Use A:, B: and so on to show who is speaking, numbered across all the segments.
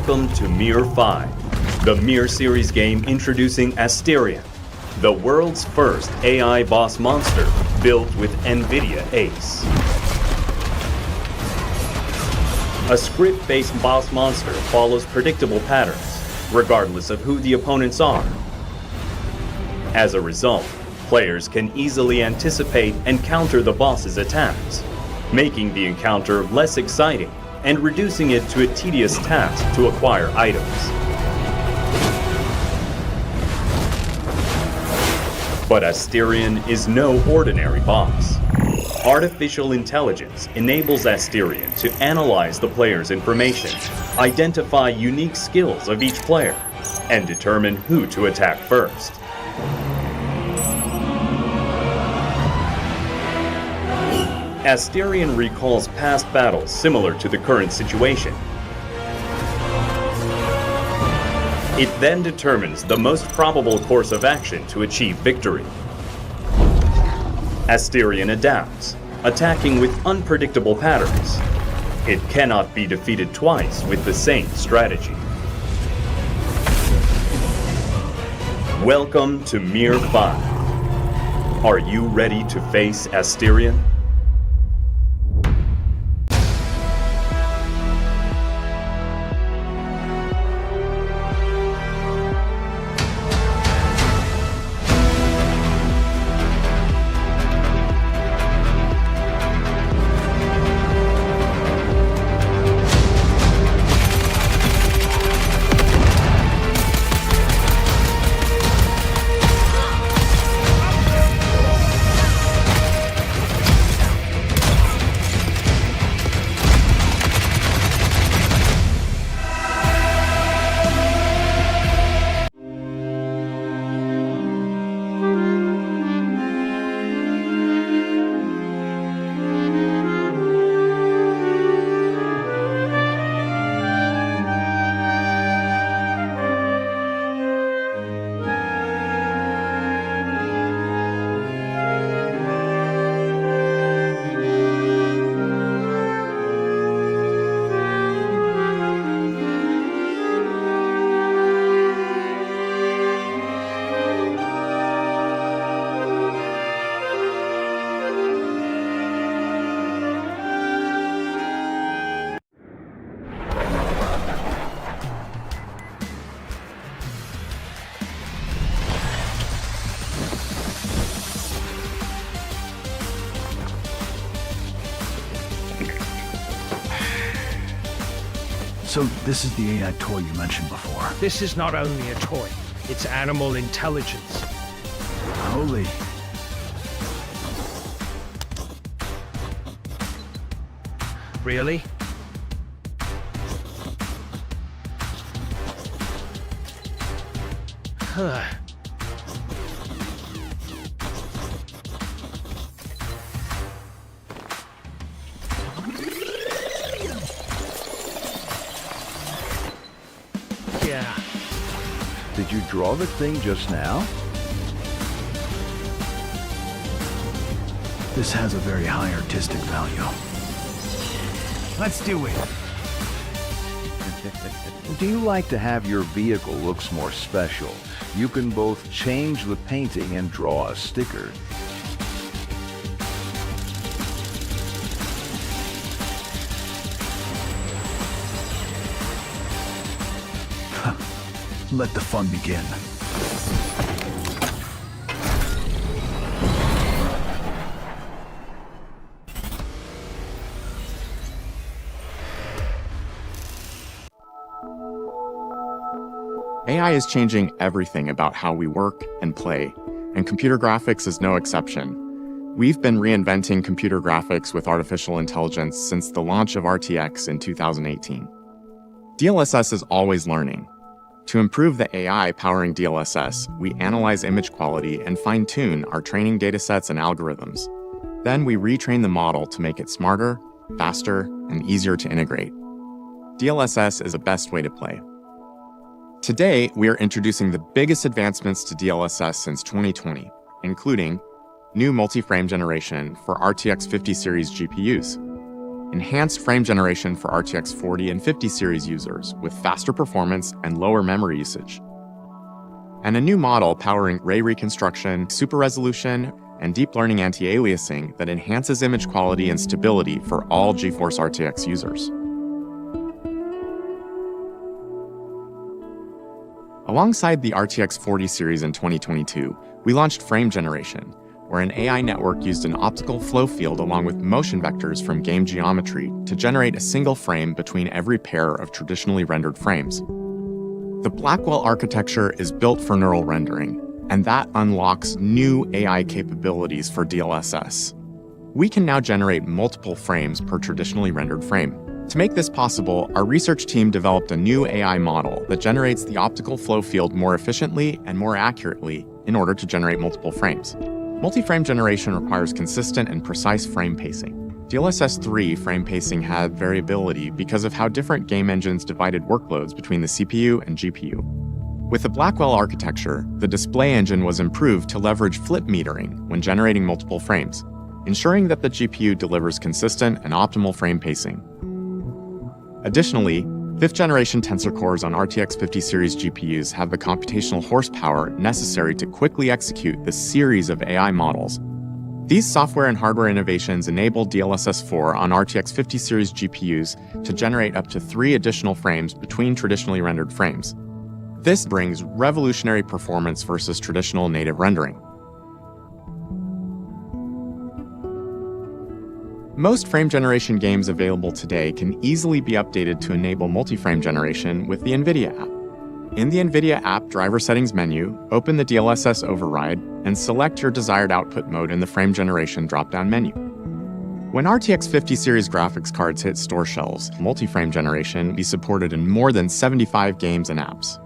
A: Welcome to Mir 5, the Mir series game introducing Acelere, the world's first AI boss monster built with NVIDIA ACE. A script-based boss monster follows predictable patterns, regardless of who the opponents are. As a result, players can easily anticipate and counter the boss's attacks, making the encounter less exciting and reducing it to a tedious task to acquire items. But Acelere is no ordinary boss. Artificial intelligence enables Acelere to analyze the player's information, identify unique skills of each player, and determine who to attack first. Acelere recalls past battles similar to the current situation. It then determines the most probable course of action to achieve victory. Acelere adapts, attacking with unpredictable patterns. It cannot be defeated twice with the same strategy. Welcome to Mir 5. Are you ready to face Acelere?
B: So this is the AI toy you mentioned before.
C: This is not only a toy, it's animal intelligence.
B: Holy.
C: Really? Huh. Yeah.
B: Did you draw the thing just now? This has a very high artistic value. Let's do it.
D: Do you like to have your vehicle looks more special? You can both change the painting and draw a sticker.
B: Let the fun begin.
E: AI is changing everything about how we work and play, and computer graphics is no exception. We've been reinventing computer graphics with artificial intelligence since the launch of RTX in 2018. DLSS is always learning. To improve the AI powering DLSS, we analyze image quality and fine-tune our training datasets and algorithms. Then we retrain the model to make it smarter, faster, and easier to integrate. DLSS is the best way to play. Today, we are introducing the biggest advancements to DLSS since 2020, including new multi-frame generation for RTX 50 series GPUs, enhanced frame generation for RTX 40 and 50 series users with faster performance and lower memory usage, and a new model powering ray reconstruction, super resolution, and deep learning anti-aliasing that enhances image quality and stability for all GeForce RTX users. Alongside the RTX 40 series in 2022, we launched frame generation, where an AI network used an optical flow field along with motion vectors from game geometry to generate a single frame between every pair of traditionally rendered frames. The Blackwell architecture is built for neural rendering, and that unlocks new AI capabilities for DLSS. We can now generate multiple frames per traditionally rendered frame. To make this possible, our research team developed a new AI model that generates the optical flow field more efficiently and more accurately in order to generate multiple frames. Multi-frame generation requires consistent and precise frame pacing. DLSS 3 frame pacing had variability because of how different game engines divided workloads between the CPU and GPU. With the Blackwell architecture, the display engine was improved to leverage flip metering when generating multiple frames, ensuring that the GPU delivers consistent and optimal frame pacing. Additionally, 5th generation Tensor cores on RTX 50 series GPUs have the computational horsepower necessary to quickly execute the series of AI models. These software and hardware innovations enable DLSS 4 on RTX 50 series GPUs to generate up to 3 additional frames between traditionally rendered frames. This brings revolutionary performance versus traditional native rendering. Most frame generation games available today can easily be updated to enable multi-frame generation with the NVIDIA app. In the NVIDIA app driver settings menu, open the DLSS override and select your desired output mode in the frame generation drop-down menu. When RTX 50 series graphics cards hit store shelves, multi-frame generation will be supported in more than 75 games and apps.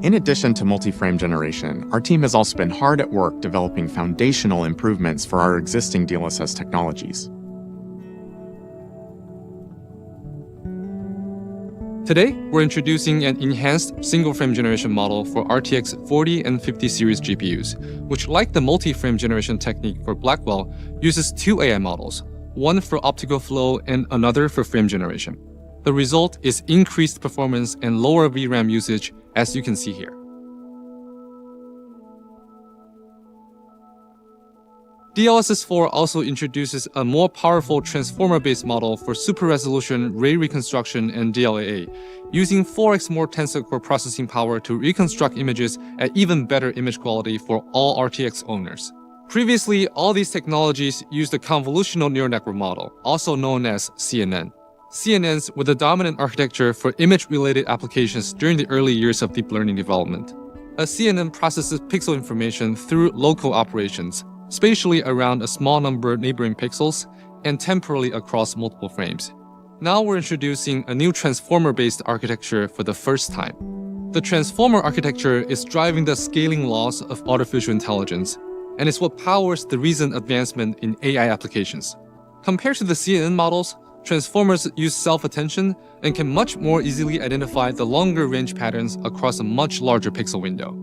E: In addition to multi-frame generation, our team has also been hard at work developing foundational improvements for our existing DLSS technologies.
F: Today, we're introducing an enhanced single-frame generation model for RTX 40 and 50 series GPUs, which, like the multi-frame generation technique for Blackwell, uses 2 AI models, one for optical flow and another for frame generation. The result is increased performance and lower VRAM usage, as you can see here. DLSS 4 also introduces a more powerful transformer-based model for super-resolution ray reconstruction and DLAA, using 4x more tensor core processing power to reconstruct images at even better image quality for all RTX owners. Previously, all these technologies used a convolutional neural network model, also known as CNN. CNNs were the dominant architecture for image-related applications during the early years of deep learning development. A CNN processes pixel information through local operations, spatially around a small number of neighboring pixels, and temporally across multiple frames. Now we're introducing a new transformer-based architecture for the first time. The transformer architecture is driving the scaling laws of artificial intelligence, and it's what powers the recent advancement in AI applications. Compared to the CNN models, transformers use self-attention and can much more easily identify the longer range patterns across a much larger pixel window.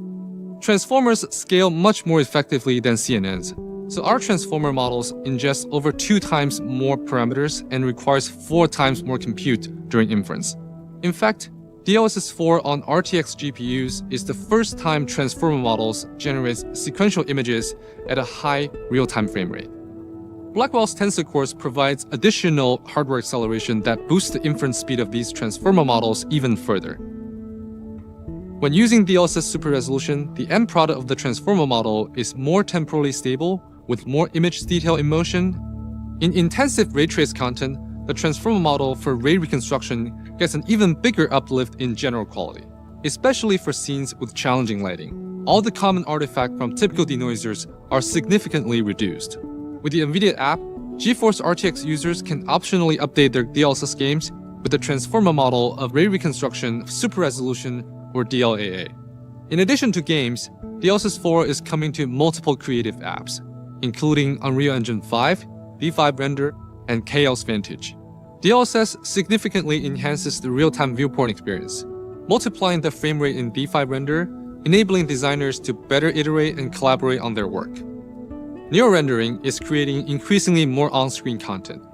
F: Transformers scale much more effectively than CNNs, so our transformer models ingest over 2 times more parameters and requires 4 times more compute during inference. In fact, DLSS 4 on RTX GPUs is the first time transformer models generate sequential images at a high real-time frame rate. Blackwell's Tensor cores provides additional hardware acceleration that boosts the inference speed of these transformer models even further. When using DLSS super resolution, the end product of the transformer model is more temporally stable with more image detail in motion. In intensive ray trace content, the transformer model for ray reconstruction gets an even bigger uplift in general quality, especially for scenes with challenging lighting. All the common artifacts from typical denoisers are significantly reduced. With the NVIDIA app, GeForce RTX users can optionally update their DLSS games with the transformer model of ray reconstruction, super resolution, or DLAA. In addition to games, DLSS 4 is coming to multiple creative apps, including Unreal Engine 5, V5 Render, and Chaos Vantage. DLSS significantly enhances the real-time viewport experience, multiplying the frame rate in V5 Render, enabling designers to better iterate and collaborate on their work. Neo-rendering is creating increasingly more on-screen content.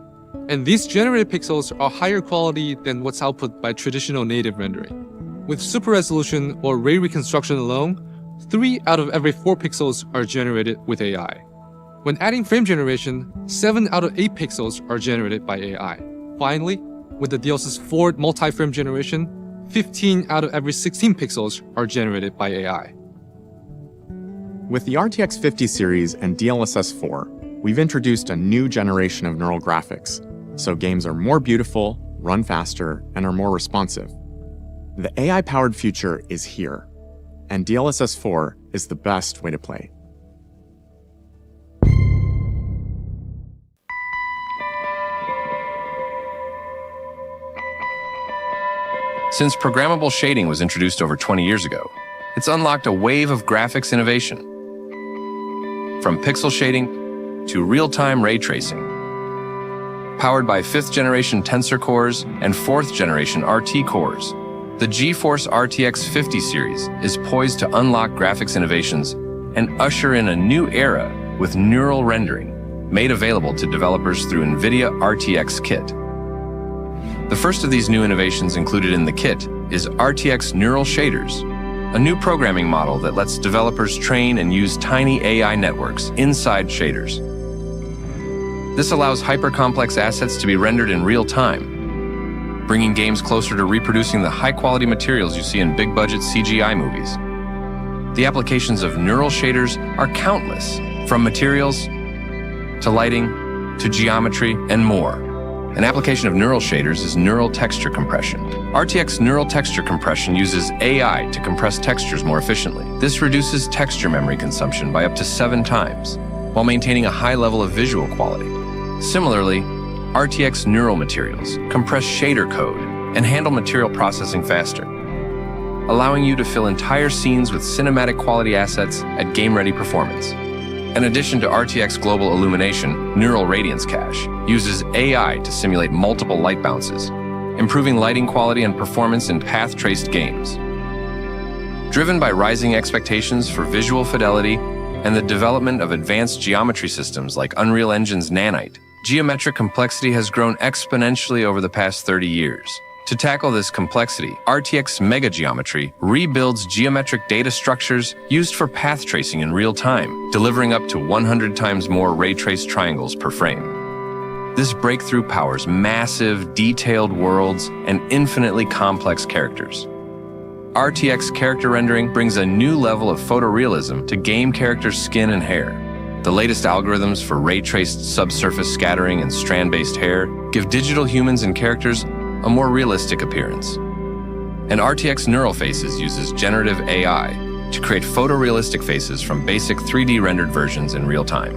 F: And these generated pixels are higher quality than what's output by traditional native rendering. With super resolution or ray reconstruction alone, 3 out of every 4 pixels are generated with AI. When adding frame generation, 7 out of 8 pixels are generated by AI. Finally, with the DLSS 4 multi-frame generation, 15 out of every 16 pixels are generated by AI.
E: With the RTX 50 series and DLSS 4, we've introduced a new generation of neural graphics, so games are more beautiful, run faster, and are more responsive. The AI-powered future is here, and DLSS 4 is the best way to play.
G: Since programmable shading was introduced over 20 years ago, it's unlocked a wave of graphics innovation. From pixel shading to real-time ray tracing. Powered by 5th-generation Tensor cores and 4th-generation RT cores, the GeForce RTX 50 series is poised to unlock graphics innovations and usher in a new era with neural rendering, made available to developers through NVIDIA RTX Kit. The first of these new innovations included in the kit is RTX Neural Shaders, a new programming model that lets developers train and use tiny AI networks inside shaders. This allows hyper-complex assets to be rendered in real time, bringing games closer to reproducing the high-quality materials you see in big-budget CGI movies. The applications of neural shaders are countless, from materials to lighting to geometry and more. An application of neural shaders is neural texture compression. RTX neural texture compression uses AI to compress textures more efficiently. This reduces texture memory consumption by up to 7 times, while maintaining a high level of visual quality. Similarly, RTX neural materials compress shader code and handle material processing faster, allowing you to fill entire scenes with cinematic quality assets at game-ready performance. In addition to RTX Global Illumination, Neural Radiance Cache uses AI to simulate multiple light bounces, improving lighting quality and performance in path-traced games. Driven by rising expectations for visual fidelity and the development of advanced geometry systems like Unreal Engine's Nanite, geometric complexity has grown exponentially over the past 30 years. To tackle this complexity, RTX Mega Geometry rebuilds geometric data structures used for path tracing in real time, delivering up to 100 times more ray-traced triangles per frame. This breakthrough powers massive, detailed worlds and infinitely complex characters. RTX character rendering brings a new level of photorealism to game characters' skin and hair. The latest algorithms for ray-traced subsurface scattering and strand-based hair give digital humans and characters a more realistic appearance. And RTX Neural Faces uses generative AI to create photorealistic faces from basic 3D rendered versions in real time.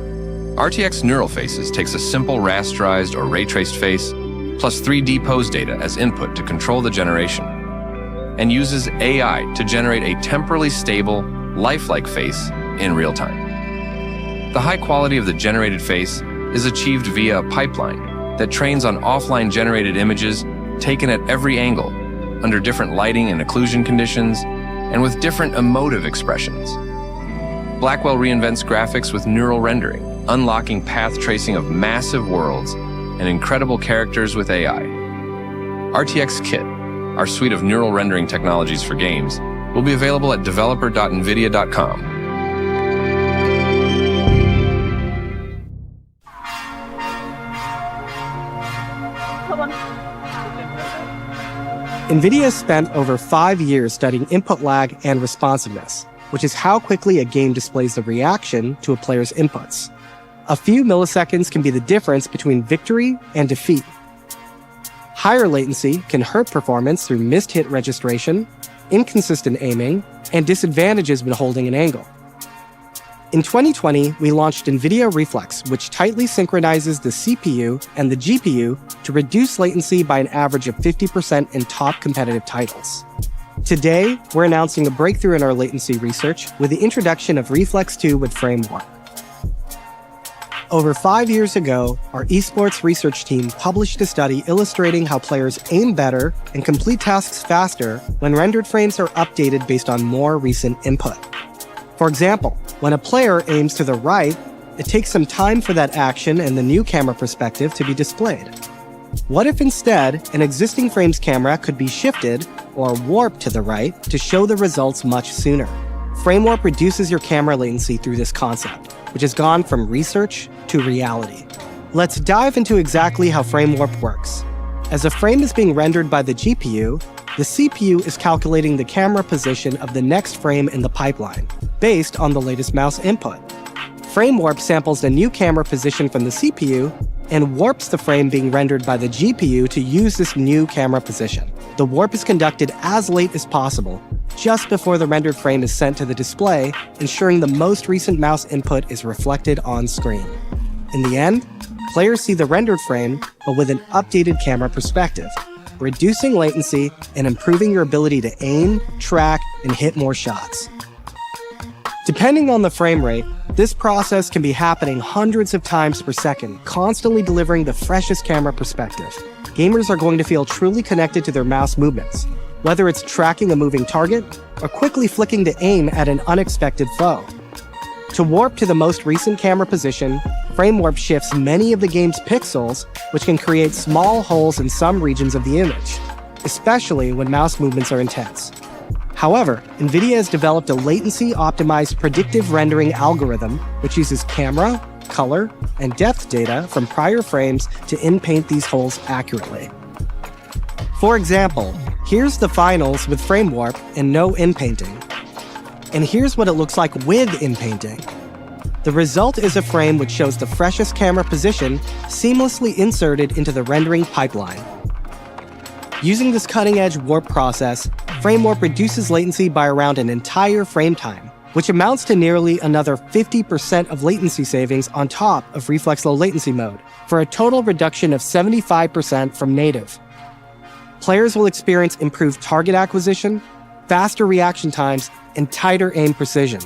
G: RTX Neural Faces takes a simple rasterized or ray-traced face plus 3D pose data as input to control the generation, and uses AI to generate a temporally stable, lifelike face in real time. The high quality of the generated face is achieved via a pipeline that trains on offline generated images taken at every angle, under different lighting and occlusion conditions, and with different emotive expressions. Blackwell reinvents graphics with neural rendering, unlocking path tracing of massive worlds and incredible characters with AI. RTX Kit, our suite of neural rendering technologies for games, will be available at developer.nvidia.com.
H: NVIDIA spent over 5 years studying input lag and responsiveness, which is how quickly a game displays the reaction to a player's inputs. A few milliseconds can be the difference between victory and defeat. Higher latency can hurt performance through missed hit registration, inconsistent aiming, and disadvantages when holding an angle. In 2020, we launched NVIDIA Reflex, which tightly synchronizes the CPU and the GPU to reduce latency by an average of 50% in top competitive titles. Today, we're announcing a breakthrough in our latency research with the introduction of Reflex 2 with Framework. Over 5 years ago, our esports research team published a study illustrating how players aim better and complete tasks faster when rendered frames are updated based on more recent input. For example, when a player aims to the right, it takes some time for that action and the new camera perspective to be displayed. What if instead, an existing frame's camera could be shifted or warped to the right to show the results much sooner? Frame warp reduces your camera latency through this concept, which has gone from research to reality. Let's dive into exactly how frame warp works. As a frame is being rendered by the GPU, the CPU is calculating the camera position of the next frame in the pipeline, based on the latest mouse input. Frame warp samples the new camera position from the CPU and warps the frame being rendered by the GPU to use this new camera position. The warp is conducted as late as possible, just before the rendered frame is sent to the display, ensuring the most recent mouse input is reflected on screen. In the end, players see the rendered frame, but with an updated camera perspective, reducing latency and improving your ability to aim, track, and hit more shots. Depending on the frame rate, this process can be happening hundreds of times per second, constantly delivering the freshest camera perspective. Gamers are going to feel truly connected to their mouse movements, whether it's tracking a moving target or quickly flicking to aim at an unexpected foe. To warp to the most recent camera position, frame warp shifts many of the game's pixels, which can create small holes in some regions of the image, especially when mouse movements are intense. However, NVIDIA has developed a latency-optimized predictive rendering algorithm which uses camera, color, and depth data from prior frames to in-paint these holes accurately. For example, here's the finals with frame warp and no in-painting. And here's what it looks like with in-painting. The result is a frame which shows the freshest camera position seamlessly inserted into the rendering pipeline. Using this cutting-edge warp process, frame warp reduces latency by around an entire frame time, which amounts to nearly another 50% of latency savings on top of reflex low latency mode, for a total reduction of 75% from native. Players will experience improved target acquisition, faster reaction times, and tighter aim precision.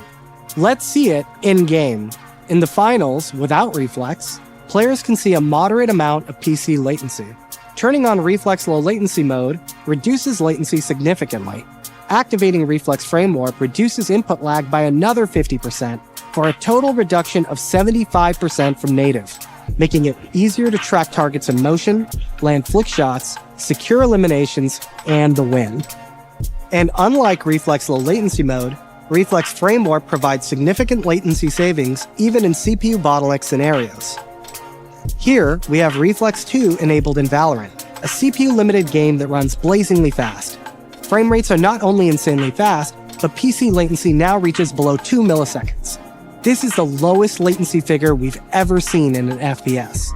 H: Let's see it in-game. In the finals, without reflex, players can see a moderate amount of PC latency. Turning on reflex low latency mode reduces latency significantly. Activating reflex frame warp reduces input lag by another 50%, for a total reduction of 75% from native, making it easier to track targets in motion, land flick shots, secure eliminations, and the win. And unlike reflex low latency mode, reflex frame warp provides significant latency savings even in CPU bottleneck scenarios. Here, we have Reflex 2 enabled in Valorant, a CPU-limited game that runs blazingly fast. Frame rates are not only insanely fast, but PC latency now reaches below 2 milliseconds. This is the lowest latency figure we've ever seen in an FPS.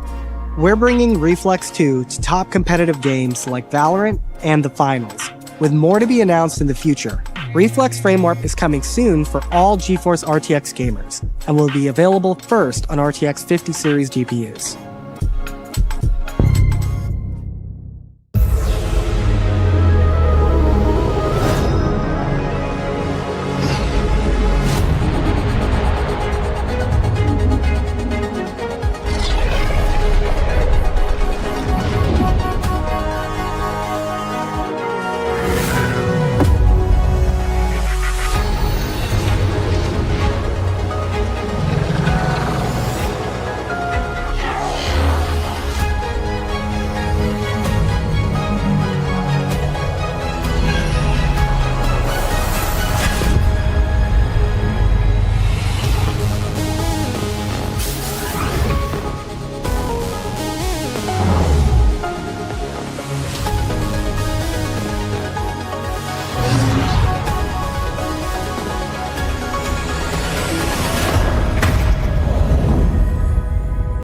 H: We're bringing Reflex 2 to top competitive games like Valorant and the finals, with more to be announced in the future. Reflex frame warp is coming soon for all GeForce RTX gamers, and will be available first on RTX 50 series GPUs.